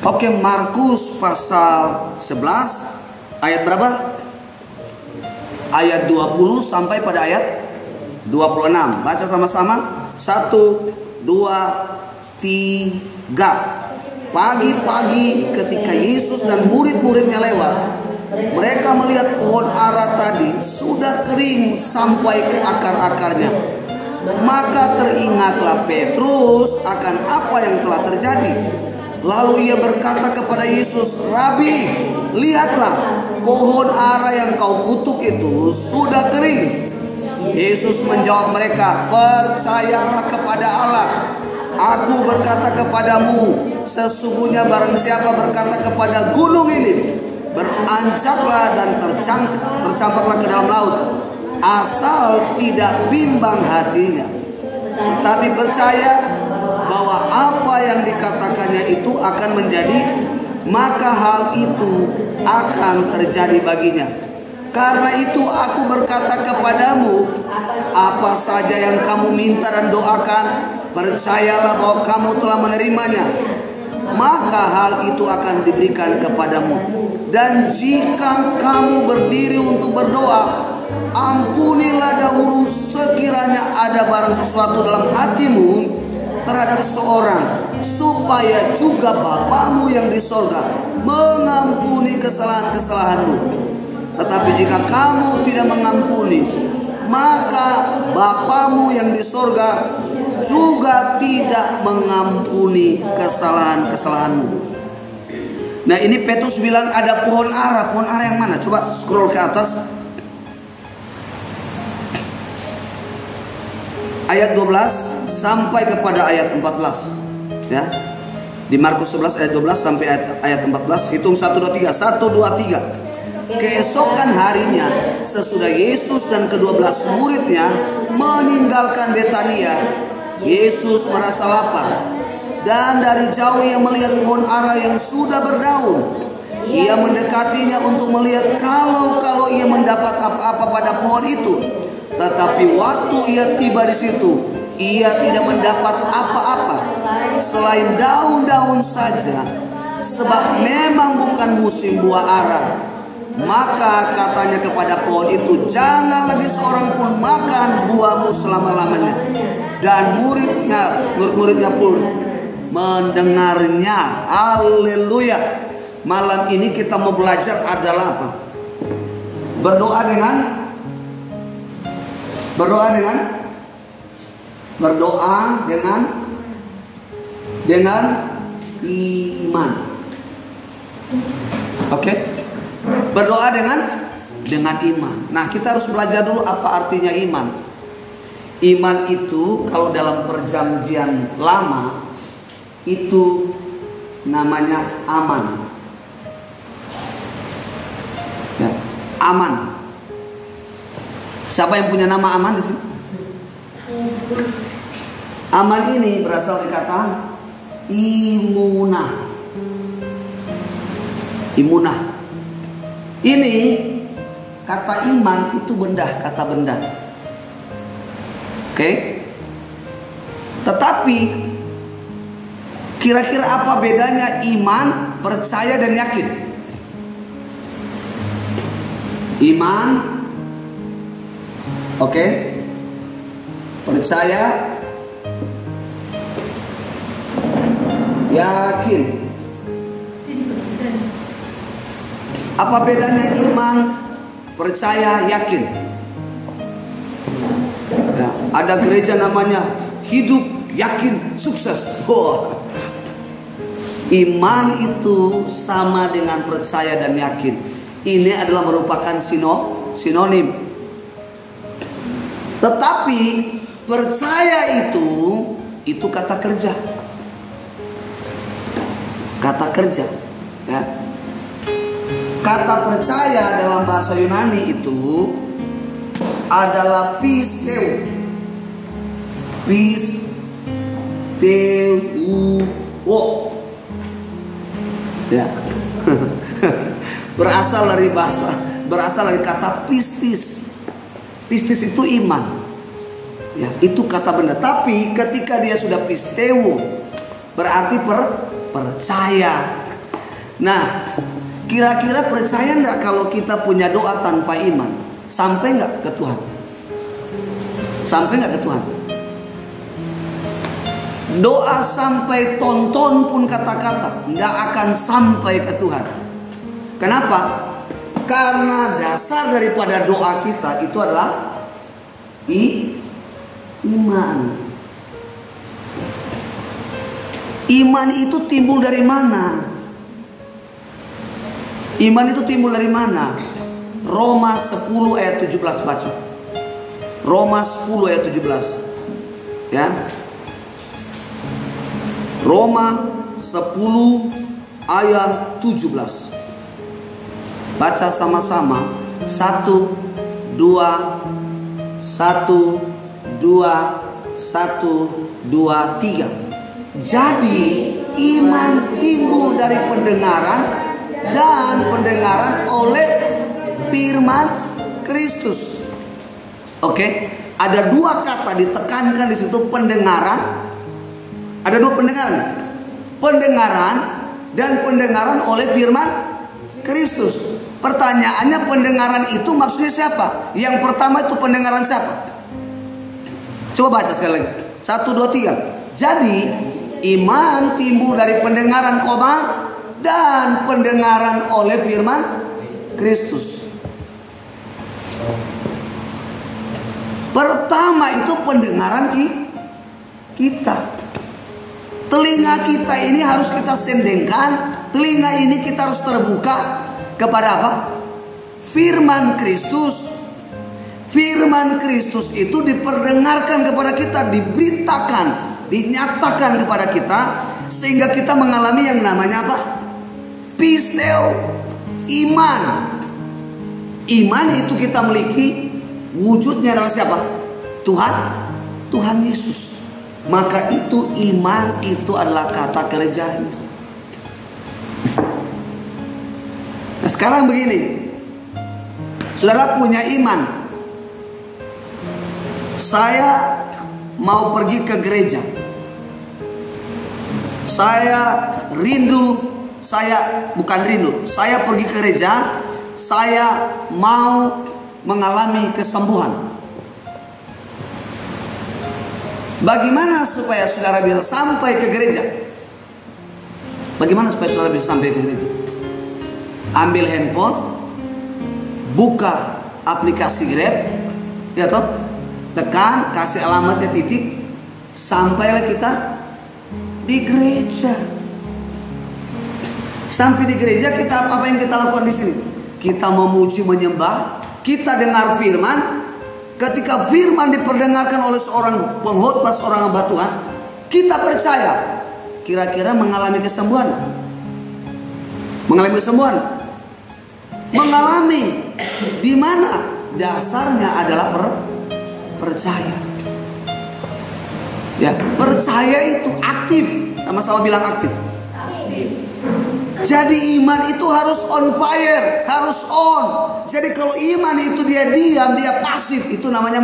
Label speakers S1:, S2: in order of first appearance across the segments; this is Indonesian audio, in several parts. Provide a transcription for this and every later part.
S1: Oke, Markus pasal 11 ayat berapa? Ayat 20 sampai pada ayat 26. Baca sama-sama. 1, 2, 3. Pagi-pagi ketika Yesus dan murid-muridnya lewat, mereka melihat pohon ara tadi sudah kering sampai ke akar-akarnya. Maka teringatlah Petrus akan apa yang telah terjadi. Lalu ia berkata kepada Yesus, "Rabi, lihatlah, pohon ara yang kau kutuk itu sudah kering." Yesus menjawab mereka, "Percayalah kepada Allah. Aku berkata kepadamu, sesungguhnya barang siapa berkata kepada gunung ini, beranjaklah dan tercampaklah ke dalam laut, asal tidak bimbang hatinya, tetapi percaya bahwa apa yang dikatakannya itu akan menjadi, maka hal itu akan terjadi baginya. Karena itu aku berkata kepadamu, apa saja yang kamu minta dan doakan, percayalah bahwa kamu telah menerimanya, maka hal itu akan diberikan kepadamu. Dan jika kamu berdiri untuk berdoa, ampunilah dahulu sekiranya ada barang sesuatu dalam hatimu terhadap seorang, supaya juga Bapamu yang di sorga mengampuni kesalahan-kesalahanmu. Tetapi jika kamu tidak mengampuni, maka Bapamu yang di sorga juga tidak mengampuni kesalahan-kesalahanmu." Nah, ini Petrus bilang ada pohon ara. Pohon ara yang mana? Coba scroll ke atas. Ayat 12 sampai kepada ayat 14. Ya. Di Markus 11 ayat 12 sampai ayat 14. Hitung 1, 2, 3. 1, 2, 3. Keesokan harinya, sesudah Yesus dan ke-12 muridnya meninggalkan Betania, Yesus merasa lapar. Dan dari jauh ia melihat pohon ara yang sudah berdaun. Ia mendekatinya untuk melihat kalau ia mendapat apa-apa pada pohon itu. Tetapi waktu ia tiba di situ, ia tidak mendapat apa-apa selain daun-daun saja, sebab memang bukan musim buah ara. Maka katanya kepada pohon itu, "Jangan lagi seorang pun makan buahmu selama-lamanya." Dan murid-muridnya pun mendengarnya. Haleluya. Malam ini kita mau belajar adalah apa? Berdoa dengan iman. Oke? Berdoa dengan iman. Nah, kita harus belajar dulu apa artinya iman. Iman itu kalau dalam perjanjian lama itu namanya aman. Ya, aman. Siapa yang punya nama aman di sini? Aman ini berasal dari kata imunah. Imunah. Ini kata iman itu benda, kata benda. Oke? Tetapi kira-kira apa bedanya iman, percaya dan yakin? Iman, oke, percaya, yakin. Apa bedanya iman, percaya, yakin? Ya, ada gereja namanya Hidup Yakin Sukses. Oh. Iman itu sama dengan percaya dan yakin. Ini adalah merupakan sinonim. Tetapi percaya itu kata kerja. Kata kerja, ya. Kata percaya dalam bahasa Yunani itu adalah pisteu. Ya. berasal dari kata pistis. Pistis itu iman. Ya, itu kata benda. Tapi ketika dia sudah pisteu, berarti percaya. Nah, kira-kira percaya nggak kalau kita punya doa tanpa iman? Sampai nggak ke Tuhan? Sampai nggak ke Tuhan? Doa sampai tonton pun kata-kata nggak akan sampai ke Tuhan. Kenapa? Karena dasar daripada doa kita itu adalah iman. Iman itu timbul dari mana? Iman itu timbul dari mana? Roma 10 ayat 17 baca. Roma 10 ayat 17. Ya. Roma 10 ayat 17. Baca sama-sama. 1 2 1 2 1 2 3. Jadi iman timbul dari pendengaran, dan pendengaran oleh firman Kristus. Oke, ada dua kata ditekankan di situ, pendengaran. Ada dua pendengaran. Pendengaran dan pendengaran oleh firman Kristus. Pertanyaannya, pendengaran itu maksudnya siapa? Yang pertama itu pendengaran siapa? Coba baca sekali lagi. 1 2 3. Jadi iman timbul dari pendengaran, dan pendengaran oleh firman Kristus. Pertama itu pendengaran kita. Telinga kita ini harus kita sendengkan. Telinga ini kita harus terbuka kepada apa? Firman Kristus. Firman Kristus itu diperdengarkan kepada kita, diberitakan, dinyatakan kepada kita, sehingga kita mengalami yang namanya apa? Pisteo, iman. Iman itu kita miliki, wujudnya adalah siapa? Tuhan Yesus. Maka itu iman itu adalah kata kerjanya. Nah, sekarang begini, saudara punya iman. Saya mau pergi ke gereja. Saya saya pergi ke gereja, saya mau mengalami kesembuhan. Bagaimana supaya saudara bisa sampai ke gereja? Bagaimana supaya saudara bisa sampai ke gereja? Ambil handphone, buka aplikasi Grab, ya toh, tekan, kasih alamatnya titik, sampailah kita di gereja. Sampai di gereja, kita apa yang kita lakukan di sini? Kita memuji, menyembah, kita dengar firman. Ketika firman diperdengarkan oleh seorang pengkhotbah, seorang hamba Tuhan, kita percaya. Kira-kira mengalami kesembuhan? Mengalami kesembuhan? Mengalami. Di mana? Dasarnya adalah percaya. Ya, percaya itu aktif. Sama-sama bilang aktif. Jadi iman itu harus on fire, harus on. Jadi kalau iman itu dia diam, dia pasif, itu namanya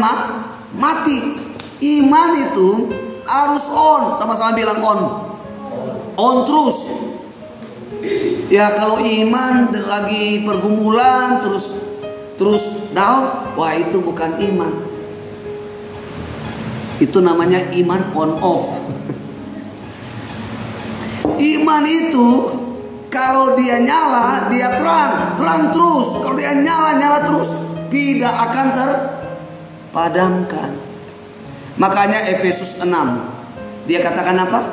S1: mati. Iman itu harus on, sama-sama bilang on. On terus. Ya kalau iman lagi pergumulan terus down, wah itu bukan iman. Itu namanya iman on off. Iman itu kalau dia nyala, dia terang terus. Kalau dia nyala terus, tidak akan terpadamkan. Makanya Efesus 6, dia katakan apa?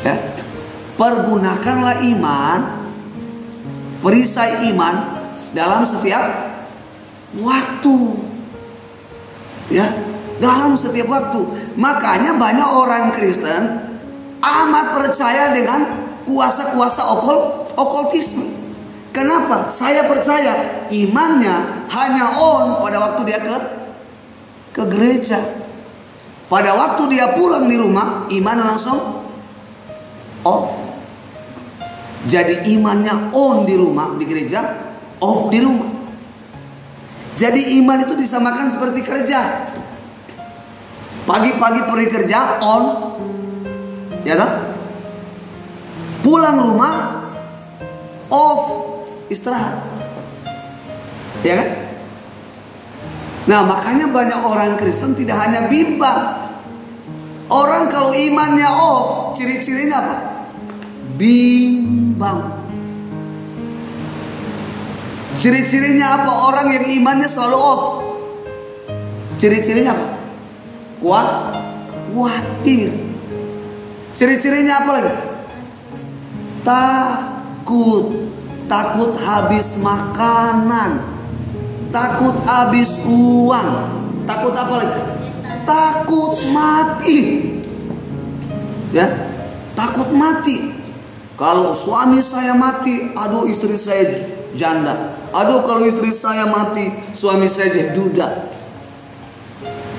S1: Ya, pergunakanlah iman, perisai iman dalam setiap waktu. Ya, dalam setiap waktu. Makanya banyak orang Kristen amat percaya dengan kuasa-kuasa okultisme. Kenapa? Saya percaya imannya hanya on pada waktu dia ke gereja. Pada waktu dia pulang di rumah, iman langsung off. Jadi imannya on di rumah, di gereja, off di rumah. Jadi iman itu disamakan seperti kerja. Pagi-pagi pergi kerja on, ya kan? Pulang rumah off, istirahat. Ya kan? Nah, makanya banyak orang Kristen tidak hanya bimbang. Orang kalau imannya off, ciri-cirinya apa? Bimbang. Ciri-cirinya apa? Orang yang imannya selalu off. Ciri-cirinya apa? Khawatir. Ciri-cirinya apa lagi? Takut habis makanan, takut habis uang, takut apa lagi? Takut mati. Ya, takut mati. Kalau suami saya mati, aduh istri saya janda. Aduh kalau istri saya mati, suami saya jadi duda.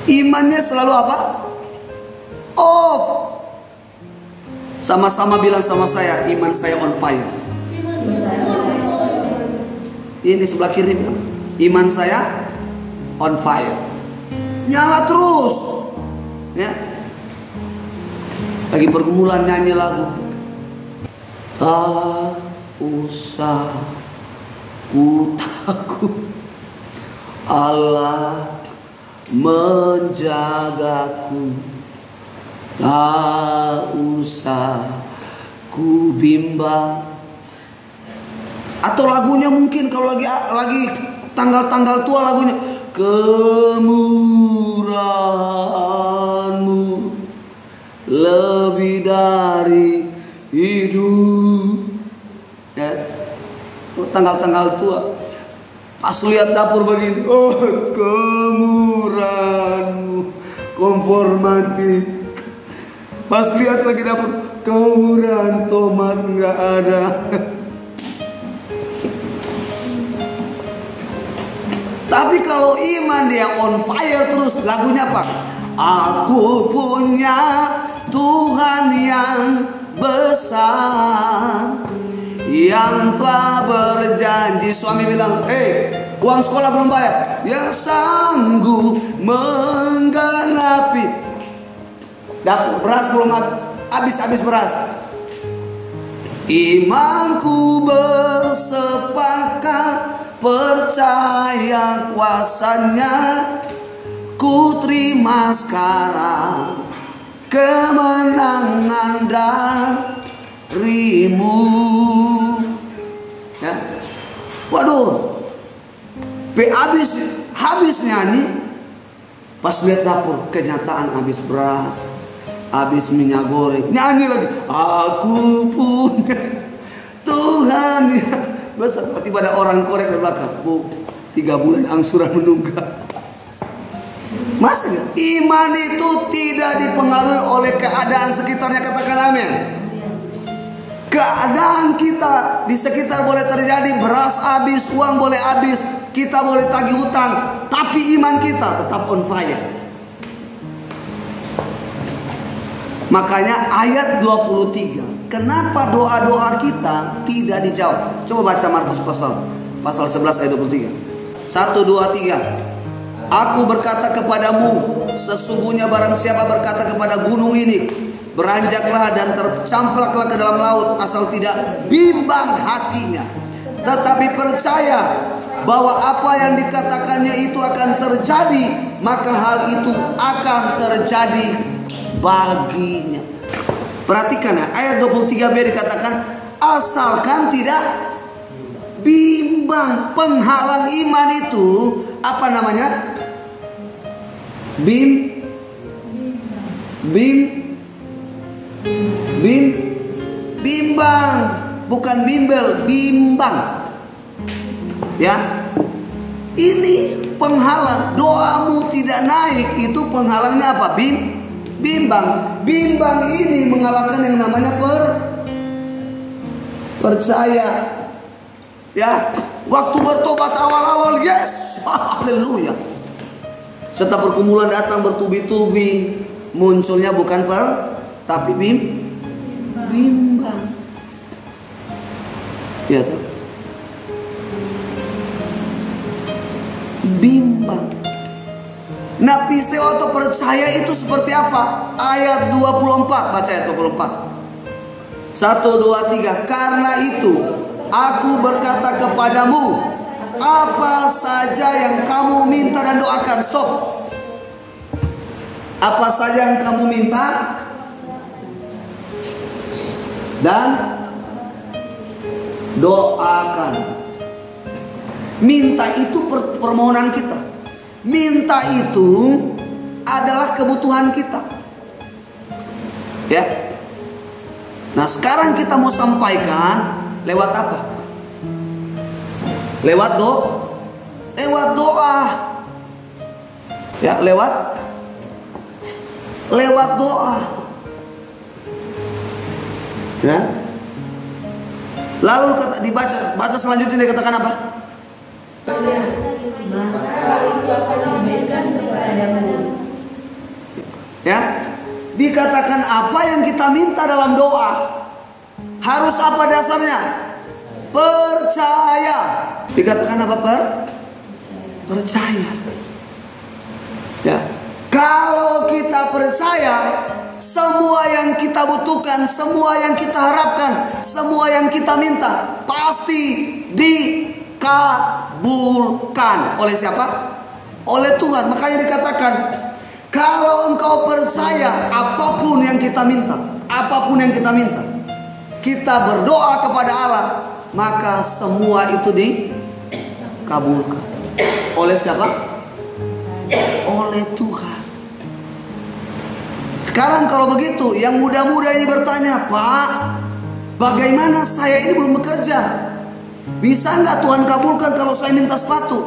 S1: Imannya selalu apa? Off. Sama-sama bilang sama saya, iman saya on fire. Ini sebelah kiri bilang, iman saya on fire. Nyala terus. Ya. Lagi pergumulan nyanyi lagu. Tak usah ku takut, Allah menjagaku. Tak usah ku bimbang. Atau lagunya mungkin kalau lagi tanggal-tanggal tua lagunya, kemurahan-Mu lebih dari hidup. Ya, tanggal-tanggal tua. Pas lihat dapur begini, oh kemurahan-Mu konformatif. Pas lihat lagi dapur, kemurahan tomat nggak ada. Tapi kalau iman dia on fire terus, lagunya apa? Aku punya Tuhan yang besar, yang telah berjanji. Suami bilang, uang sekolah belum bayar, ya sanggup menggenapi. Dapur beras belum habis beras. Imanku bersepakat, percaya kuasanya, ku terima sekarang kemenangan darimu. Ya. Waduh, habis nyanyi, pas lihat dapur kenyataan habis beras, habis minyak goreng, nyanyi lagi, aku punya Tuhan yang besar. Tiba ada orang korek di belakang, Bu, 3 bulan angsuran menunggak. Masa iman itu tidak dipengaruhi oleh keadaan sekitarnya, katakan amin. Keadaan kita di sekitar boleh terjadi, beras habis, uang boleh habis, kita boleh tagih hutang, tapi iman kita tetap on fire. Makanya ayat 23, kenapa doa-doa kita tidak dijawab? Coba baca Markus pasal 11 ayat 23. 1, 2, 3. Aku berkata kepadamu, sesungguhnya barang siapa berkata kepada gunung ini, beranjaklah dan tercamplaklah ke dalam laut, asal tidak bimbang hatinya, tetapi percaya bahwa apa yang dikatakannya itu akan terjadi, maka hal itu akan terjadi baginya. Perhatikan ya, ayat 23b dikatakan, asalkan tidak bimbang. Penghalang iman itu apa namanya? Bimbang, bukan bimbel, bimbang. Ya, ini penghalang. Doamu tidak naik, itu penghalangnya apa? Bimbang. Bimbang ini mengalahkan yang namanya percaya. Ya, waktu bertobat awal-awal, yes, haleluya. Setelah pergumulan datang bertubi-tubi, munculnya bukan tapi bimbang. Ya tuh. Bimbang. Nah, pisteo atau percaya itu seperti apa? Ayat 24, baca ayat 24. 1, 2, 3. Karena itu Aku berkata kepadamu, apa saja yang kamu minta dan doakan. Stop. Apa saja yang kamu minta dan doakan. Minta itu permohonan kita. Minta itu adalah kebutuhan kita. Ya. Nah, sekarang kita mau sampaikan lewat apa? Lewat doa. Ya, lewat doa. Ya. Lalu baca selanjutnya dikatakan apa? Ya, dikatakan apa yang kita minta dalam doa harus apa dasarnya? Percaya. Dikatakan apa? Percaya. Ya, kalau kita percaya, semua yang kita butuhkan, semua yang kita harapkan, semua yang kita minta pasti dikabulkan. Oleh siapa? Oleh Tuhan. Makanya dikatakan, kalau engkau percaya apapun yang kita minta, kita berdoa kepada Allah, maka semua itu dikabulkan. Oleh siapa? Oleh Tuhan. Sekarang kalau begitu, yang muda-muda ini bertanya, Pak, bagaimana saya ini belum bekerja? Bisa nggak Tuhan kabulkan kalau saya minta sepatu?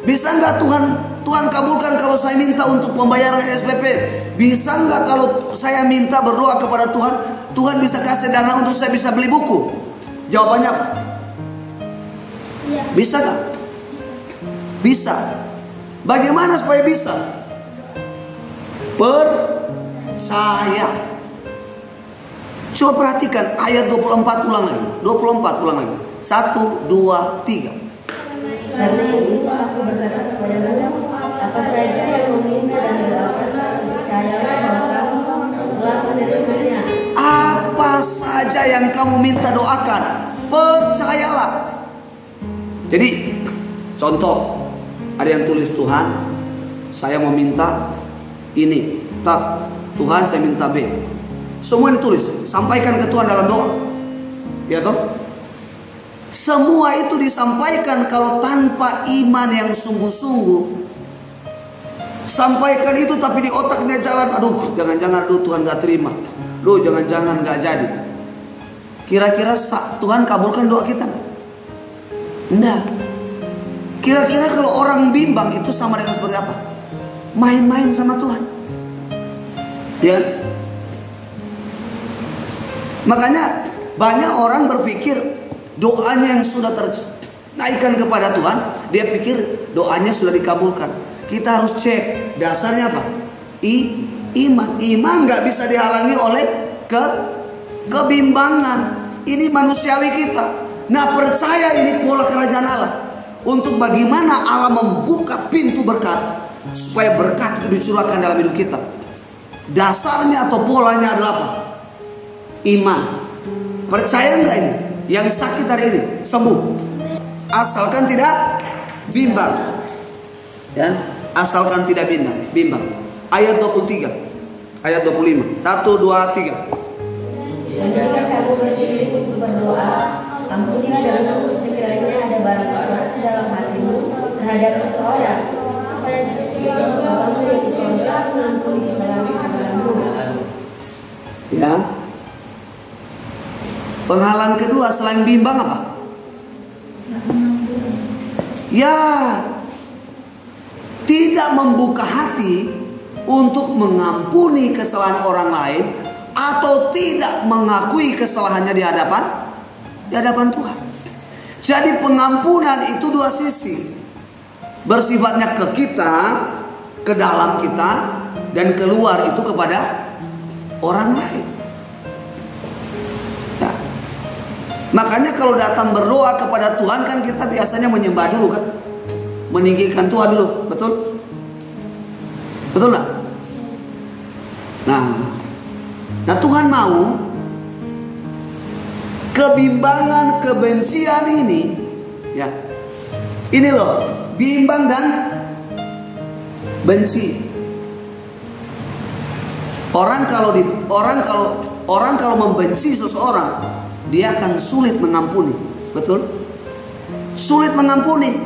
S1: Bisa nggak Tuhan kabulkan kalau saya minta untuk pembayaran SPP? Bisa nggak kalau saya minta berdoa kepada Tuhan, Tuhan bisa kasih dana untuk saya bisa beli buku? Jawabannya apa? Bisa nggak? Bisa. Bagaimana supaya bisa? Percaya. Coba perhatikan ayat 24 ulang lagi. 24 ulang lagi. 1, 2, 3.
S2: Karena itu aku berkata kepadamu, apa saja yang meminta dan doakan, percayalah bahwa kamu telah menerimanya.
S1: Apa saja yang kamu minta doakan, percayalah. Jadi contoh, ada yang tulis, Tuhan, saya mau minta ini. Tak, Tuhan saya minta B. Semua ditulis, sampaikan ke Tuhan dalam doa. Ya toh? Semua itu disampaikan kalau tanpa iman yang sungguh-sungguh. Sampaikan itu tapi di otaknya jalan, aduh jangan-jangan Tuhan gak terima, aduh jangan-jangan gak jadi. Kira-kira Tuhan kabulkan doa kita? Enggak. Kira-kira kalau orang bimbang itu sama dengan seperti apa? Main-main sama Tuhan. Ya. Makanya banyak orang berpikir doanya yang sudah ternaikkan kepada Tuhan, dia pikir doanya sudah dikabulkan. Kita harus cek dasarnya apa? Iman. Iman nggak bisa dihalangi oleh kebimbangan. Ini manusiawi kita. Nah, percaya ini pola kerajaan Allah. Untuk bagaimana Allah membuka pintu berkat supaya berkat itu dicurahkan dalam hidup kita. Dasarnya atau polanya adalah apa? Iman. Percaya nggak ini? Yang sakit hari ini sembuh, asalkan tidak bimbang. Ya, asalkan tidak bimbang. Ayat 23, ayat 25. 1, 2, 3.
S2: Dan jika kamu berdiri untuk berdoa, ampunilah dahulu sekiranya ada barang sesuatu dalam hatimu terhadap seseorang, supaya Bapamu yang di surga mengampuni kesalahan-kesalahanmu.
S1: Ya. Penghalang kedua selain bimbang apa? Ya, tidak membuka hati untuk mengampuni kesalahan orang lain atau tidak mengakui kesalahannya di hadapan Tuhan. Jadi pengampunan itu dua sisi. Bersifatnya ke kita, ke dalam kita, dan keluar itu kepada orang lain. Makanya kalau datang berdoa kepada Tuhan kan kita biasanya menyembah dulu kan, meninggikan Tuhan dulu, betul? Betul nggak? Nah Tuhan mau Kebimbangan, kebencian ini, ya, ini loh, bimbang dan benci. Orang kalau membenci seseorang, dia akan sulit mengampuni, betul? Sulit mengampuni.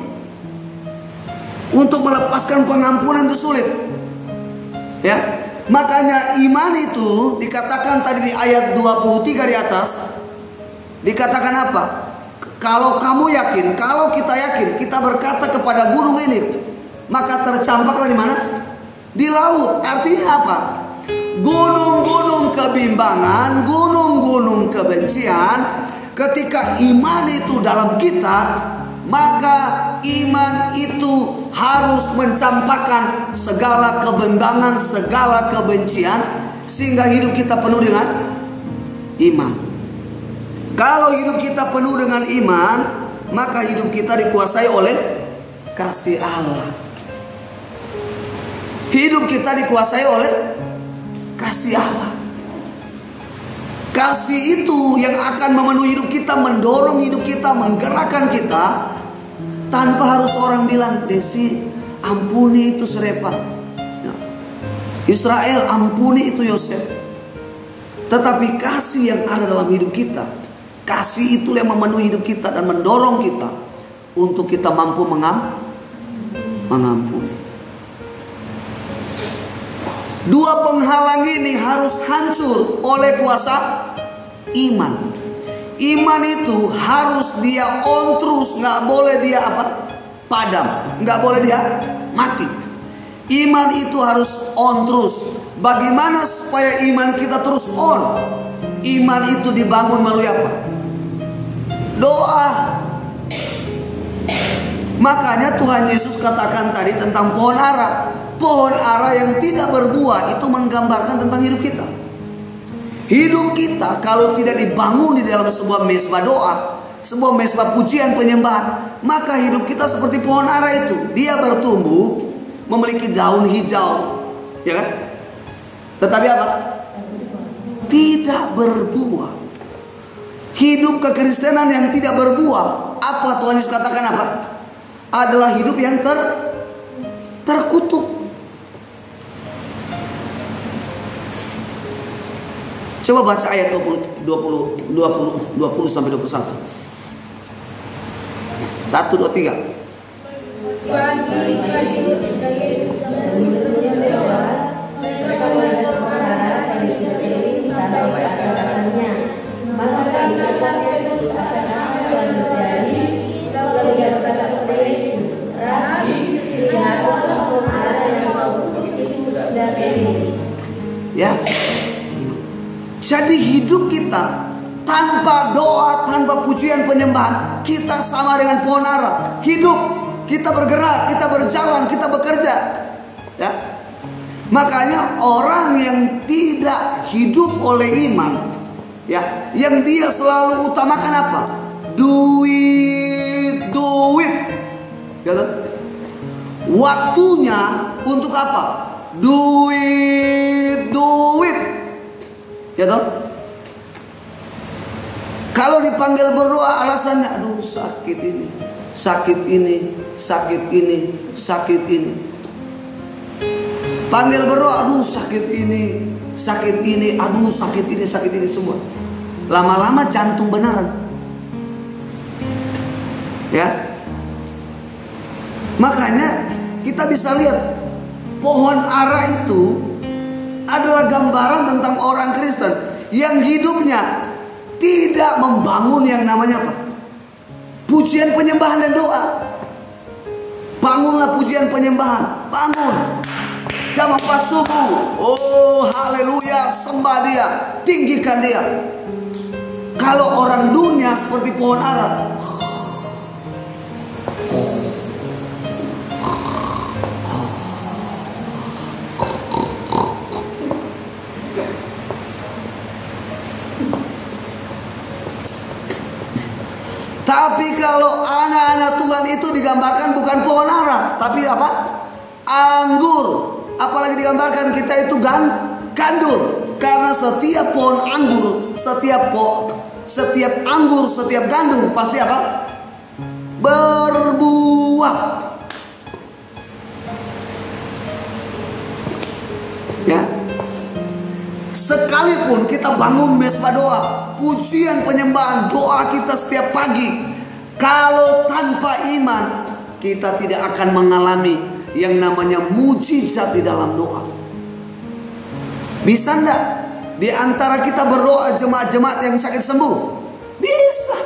S1: Untuk melepaskan pengampunan itu sulit, ya. Makanya iman itu dikatakan tadi di ayat 23 di atas. Dikatakan apa? Kalau kamu yakin, kalau kita yakin, kita berkata kepada gunung ini, maka tercampaklah di mana? Di laut. Artinya apa? Gunung-gunung kebimbangan, gunung-gunung kebencian, ketika iman itu dalam kita, maka iman itu harus mencampakkan segala kebimbangan, segala kebencian, sehingga hidup kita penuh dengan iman. Kalau hidup kita penuh dengan iman, maka hidup kita dikuasai oleh kasih Allah. Hidup kita dikuasai oleh kasih Allah. Kasih itu yang akan memenuhi hidup kita, mendorong hidup kita, menggerakkan kita, tanpa harus orang bilang, Desi, ampuni itu Serepa, Israel, ampuni itu Yosef. Tetapi kasih yang ada dalam hidup kita, kasih itu yang memenuhi hidup kita dan mendorong kita untuk kita mampu mengampuni. Dua penghalang ini harus hancur oleh kuasa iman. Iman itu harus dia on terus, nggak boleh dia padam, nggak boleh dia mati. Iman itu harus on terus. Bagaimana supaya iman kita terus on? Iman itu dibangun melalui apa? Doa. Makanya Tuhan Yesus katakan tadi tentang pohon ara. Pohon ara yang tidak berbuah itu menggambarkan tentang hidup kita. Hidup kita kalau tidak dibangun di dalam sebuah mezbah doa, sebuah mezbah pujian penyembahan, maka hidup kita seperti pohon ara itu. Dia bertumbuh, memiliki daun hijau, ya kan? Tetapi apa? Tidak berbuah. Hidup kekristenan yang tidak berbuah, apa Tuhan Yesus katakan apa? Adalah hidup yang terkutuk. Coba baca ayat 20 sampai 21. 1, 2, 3. Ya. Jadi hidup kita tanpa doa, tanpa pujian penyembahan, kita sama dengan pohon ara. Hidup, kita bergerak, kita berjalan, kita bekerja. Ya. Makanya orang yang tidak hidup oleh iman, ya, yang dia selalu utamakan apa? Duit. Gitu? Waktunya untuk apa? Duit. Gitu? Kalau dipanggil berdoa alasannya, aduh sakit ini. Panggil berdoa, aduh sakit ini, aduh sakit ini semua. Lama-lama jantung beneran. Ya. Makanya kita bisa lihat pohon ara itu adalah gambaran tentang orang Kristen yang hidupnya tidak membangun yang namanya apa? Pujian penyembahan dan doa. Bangunlah pujian penyembahan, bangun. Jam 4 subuh, oh haleluya, sembah dia, tinggikan dia. Kalau orang dunia seperti pohon ara, tapi kalau anak-anak Tuhan itu digambarkan bukan pohon ara, tapi apa? Anggur. Apalagi digambarkan kita itu gandul. Karena setiap pohon anggur, setiap setiap anggur, setiap gandum pasti apa? Berbuah. Ya. Sekalipun kita bangun mesbah doa, pujian penyembahan, doa kita setiap pagi, kalau tanpa iman kita tidak akan mengalami yang namanya mujizat di dalam doa. Bisa enggak di antara kita berdoa jemaat-jemaat yang sakit sembuh? Bisa.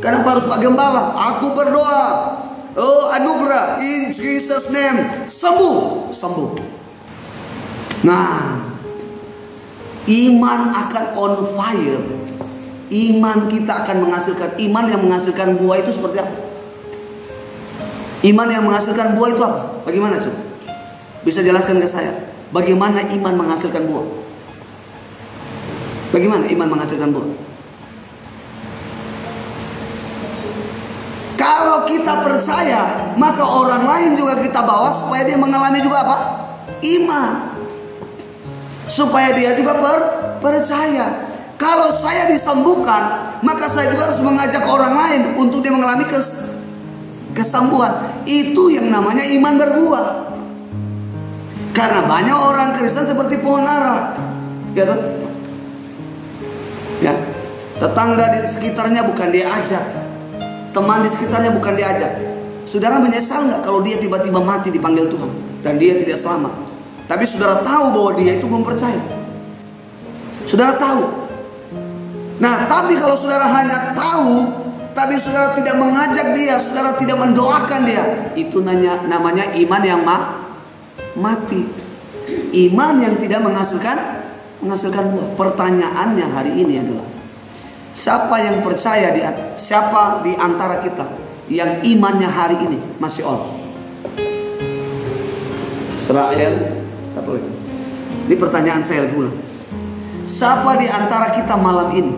S1: Kenapa harus Pak Gembala? Aku berdoa, oh anugerah, in Jesus name, sembuh, sembuh. Nah, iman akan on fire. Iman kita akan menghasilkan. Iman yang menghasilkan buah itu seperti apa? Iman yang menghasilkan buah itu apa? Bagaimana coba? Bisa jelaskan ke saya? Bagaimana iman menghasilkan buah? Bagaimana iman menghasilkan buah? Kalau kita percaya, maka orang lain juga kita bawa supaya dia mengalami juga apa? Iman. Supaya dia juga percaya. Kalau saya disembuhkan, maka saya juga harus mengajak orang lain untuk dia mengalami kesembuhan. Itu yang namanya iman berbuah. Karena banyak orang Kristen seperti pohon ara, ya toh? Ya, tetangga di sekitarnya bukan dia ajak, teman di sekitarnya bukan dia ajak. Saudara menyesal nggak kalau dia tiba-tiba mati dipanggil Tuhan dan dia tidak selamat? Tapi saudara tahu bahwa dia itu belum percaya. Saudara tahu. Nah, tapi kalau saudara hanya tahu, tapi saudara tidak mengajak dia, saudara tidak mendoakan dia, itu namanya iman yang mati. Iman yang tidak menghasilkan buah. Pertanyaannya hari ini adalah, siapa yang percaya siapa di antara kita yang imannya hari ini masih on? Israel, siapa lagi? Ini pertanyaan saya lagi ulang. Siapa di antara kita malam ini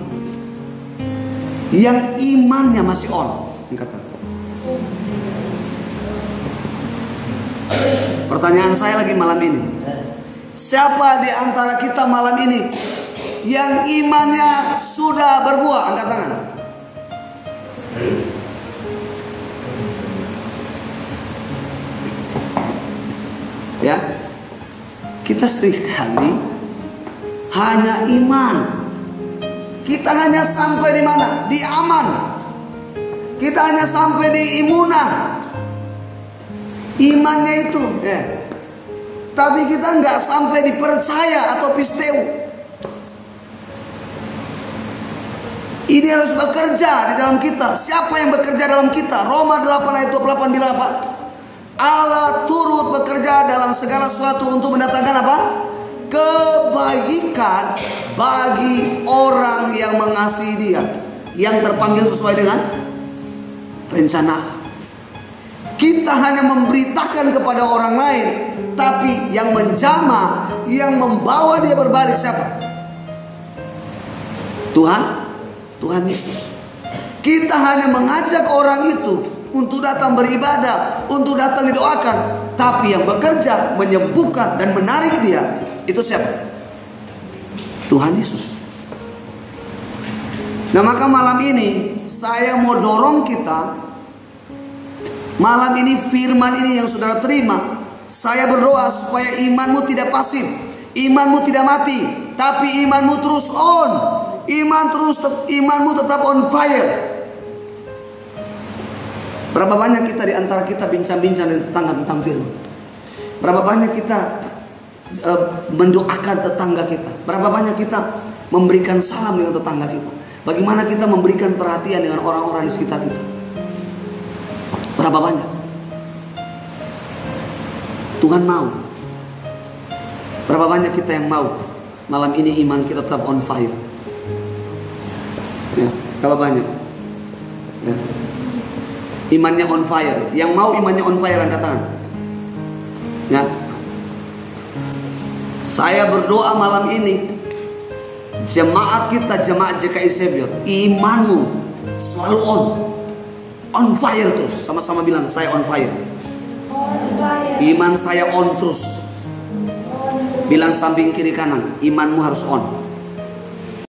S1: yang imannya masih on? Pertanyaan saya lagi malam ini, siapa di antara kita malam ini yang imannya sudah berbuah? Angkat tangan. Ya, kita seringkali hanya iman. Kita hanya sampai di mana? Di aman. Kita hanya sampai di imunah. Imannya itu. Tapi kita nggak sampai dipercaya atau pisteu. Ini harus bekerja di dalam kita. Siapa yang bekerja dalam kita? Roma 8 ayat 28 bilang apa? Allah turut bekerja dalam segala sesuatu untuk mendatangkan apa? Kebaikan bagi orang yang mengasihi Dia, yang terpanggil sesuai dengan rencana. Kita hanya memberitakan kepada orang lain, tapi yang menjamah, yang membawa dia berbalik siapa? Tuhan Yesus. Kita hanya mengajak orang itu untuk datang beribadah, untuk datang didoakan, tapi yang bekerja, menyembuhkan dan menarik dia, itu siapa? Tuhan Yesus. Nah, maka malam ini saya mau dorong kita. Malam ini firman ini yang saudara terima, saya berdoa supaya imanmu tidak pasif, imanmu tidak mati, tapi imanmu terus on. Imanmu tetap on fire. Berapa banyak kita di antara kita bincang-bincang tentang firman? Berapa banyak kita mendoakan tetangga kita? Berapa banyak kita memberikan salam dengan tetangga kita? Bagaimana kita memberikan perhatian dengan orang-orang di sekitar kita? Berapa banyak? Tuhan mau. Berapa banyak kita yang mau malam ini iman kita tetap on fire? Ya, berapa banyak? Ya. Imannya on fire. Yang mau imannya on fire angkat tangan. Ya. Saya berdoa malam ini, jemaat kita, jemaat JKI Savior, imanmu selalu on fire terus. Sama-sama bilang, saya on fire. Iman saya on terus. Bilang samping kiri kanan, imanmu harus on.